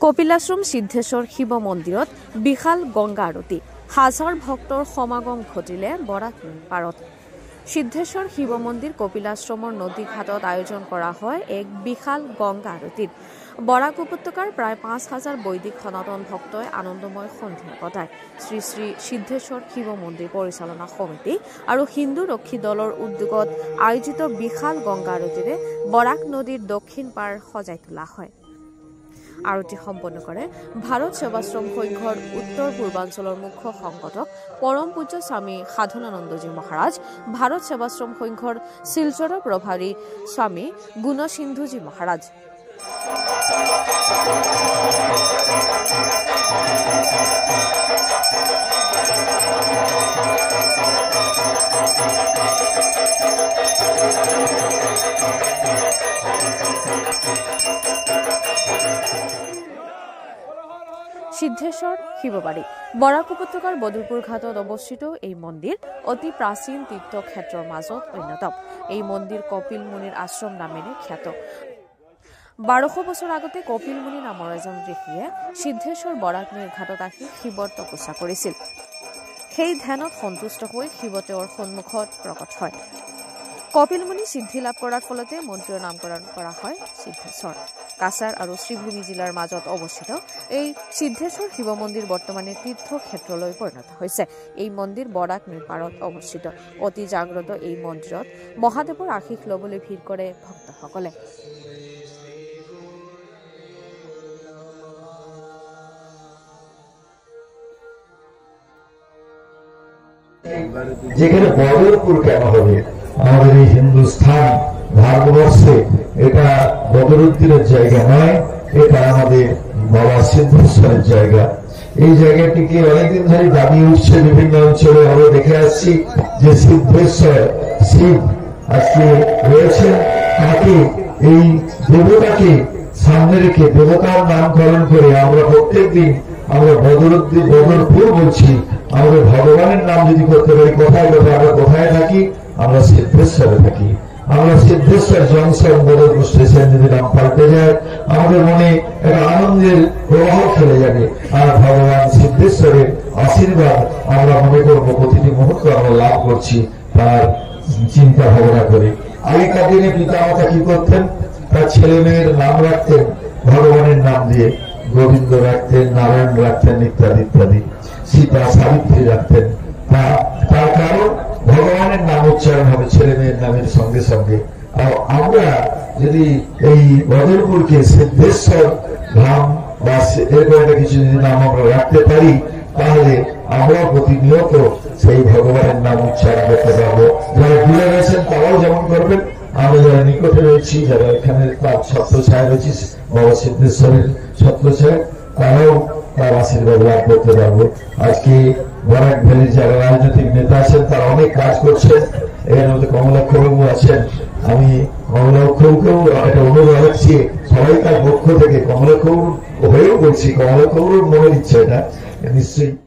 কপিলাশ্রম সিদ্ধেশ্বৰ শিৱ মন্দিৰত বিশাল গংগা আৰতি হাজাৰ ভক্তৰ সমাগম ঘটিলে বৰাক পাৰত। সিদ্ধেশ্বৰ শিৱ মন্দিৰ কপিলাশ্ৰমৰ নদী ঘাটত আয়োজন কৰা হয় এক বিশাল গংগা আৰতিত। বৰাক উপত্যকাৰ প্ৰায় ৫,০০০ বৈদিক সনাতন ভক্তই আনন্দময় সন্ধিয়া কটায়। শ্ৰী শ্ৰী সিদ্ধেশ্বৰ শিৱ মন্দিৰ পৰিচালনা সমিতি আৰু হিন্দু ৰক্ষী দলৰ উদ্যোগত আয়োজিত বিশাল গংগা আৰতিৰে বৰাক নদীৰ দক্ষিণ পাৰ সজাই তোলা হয়। আৰতি সম্পন্ন কৰে ভাৰত সেৱাশ্ৰম সংঘৰ উত্তৰ পূৰ্বাঞ্চলৰ মুখ্য সংগঠক পৰম পূজ্য স্বামী সাধনানন্দজী মহাৰাজ, ভাৰত সেৱাশ্ৰম সংঘৰ শিলচৰৰ প্ৰভাৰী স্বামী গুণসিন্ধুজী মহাৰাজ। সিদ্ধেশ্বৰ শিৱবাড়ী বৰাক উপত্যকাৰ বদৰপুৰ ঘাটত অৱস্থিত এই মন্দিৰ অতি প্ৰাচীন তীৰ্থক্ষেত্ৰৰ মাজত অন্যতম। এই মন্দিৰ কপিল মুনিৰ আশ্ৰম নামেৰে খ্যাত। ১২০০ বছৰ আগতে কপিল মুনি নামৰ এজন ঋষিয়ে সিদ্ধেশ্বৰ বৰাক নৈৰ ঘাটত আহি শিৱৰ তপস্যা কৰিছিল। সেই ধ্যানত সন্তুষ্ট হৈ শিৱ তেওঁৰ সন্মুখত প্ৰকট হয়। কপিল মুনি সিদ্ধি লাভ কৰাৰ ফলতে মন্দিৰৰ নামকৰণ কৰা হয় সিদ্ধেশ্বৰ। কাছাৰ আৰু শ্ৰীভূমি জিলাৰ মাজত অৱস্থিত এই সিদ্ধেশ্বৰ শিৱ মন্দিৰ বৰ্তমানে তীৰ্থক্ষেত্ৰলৈ পৰিণত হৈছে। এই মন্দিৰ বৰাক নৈৰ পাৰত অৱস্থিত। অতি জাগ্ৰত এই মন্দিৰত মহাদেৱৰ আশীষ লবলৈ ভিৰ কৰে ভক্তসকলে। যেখানে বদরপুর কেন হবে? আমাদের এই হিন্দুস্থান ভারতবর্ষে এটা বদরুদ্দিনের জায়গা নয়, এটা আমাদের বাবা সিদ্ধেশ্বরের জায়গা। এই জায়গাটিকে অনেকদিন ধরে দাবি উঠছে, বিভিন্ন অঞ্চলে আমরা দেখে আসছি যে সিদ্ধেশ্বর শিব আজকে রয়েছেন। তাকে এই দেবতাকে সামনে রেখে দেবতার নামকরণ করে আমরা প্রত্যেক দিন আমরা বদরপুর বলছি। আমাদের ভগবানের নাম যদি করতে পারি, কোথায় কোথায় আমরা কোথায় থাকি? আমরা সিদ্ধেশ্বরে থাকি। আমরা সিদ্ধেশ্বর জংশন বদরপুর স্টেশন যদি নাম পাল্টে যায়, আমাদের মনে একটা আনন্দের প্রবাহ খেলে যাবে। আর ভগবান সিদ্ধেশ্বরের আশীর্বাদ আমরা মনে করবো প্রতিটি মুহূর্তে আমরা লাভ করছি তার চিন্তা ভাবনা করে। আগেকার দিনে পিতামাতা কি করতেন? তার ছেলে মেয়ের নাম রাখতেন ভগবানের নাম দিয়ে। গোবিন্দ রাখতেন, নারায়ণ রাখতেন, ইত্যাদি ইত্যাদি। সীতা সাবিত্রী রাখতেন। তার কারণ ভগবানের নাম উচ্চারণ হবে ছেলে মেয়ের নামের সঙ্গে সঙ্গে। আর আমরা যদি এই বদরপুরকে সিদ্ধেশ্বর ধাম বা এরকম একটা কিছু যদি নাম আমরা রাখতে পারি, তাহলে আমরা প্রতিনিয়ত সেই ভগবানের নাম উচ্চারণ করতে পারবো। যারা দূরে রয়েছেন তারাও যেমন করবেন, আমরা যারা নিকটে রয়েছি, যারা এখানে তার ছত্রছায়া রয়েছি বাবা সিদ্ধেশ্বরের ছত্রছায়া, তারাও তার আশীর্বাদ লাভ করতে পারবো। আজকে বরাক ভ্যালির যারা রাজনৈতিক নেতা আছেন তারা অনেক কাজ করছেন। এর মধ্যে কমলাক্ষবাবু আছেন। আমি কমলাক্ষবাবুকেও একটা অনুরোধ রাখছি, সবাই তার পক্ষ থেকে কমলাক্ষবাবু হয়েও বলছি, কমলাক্ষবাবুর মনের ইচ্ছা এটা নিশ্চয়ই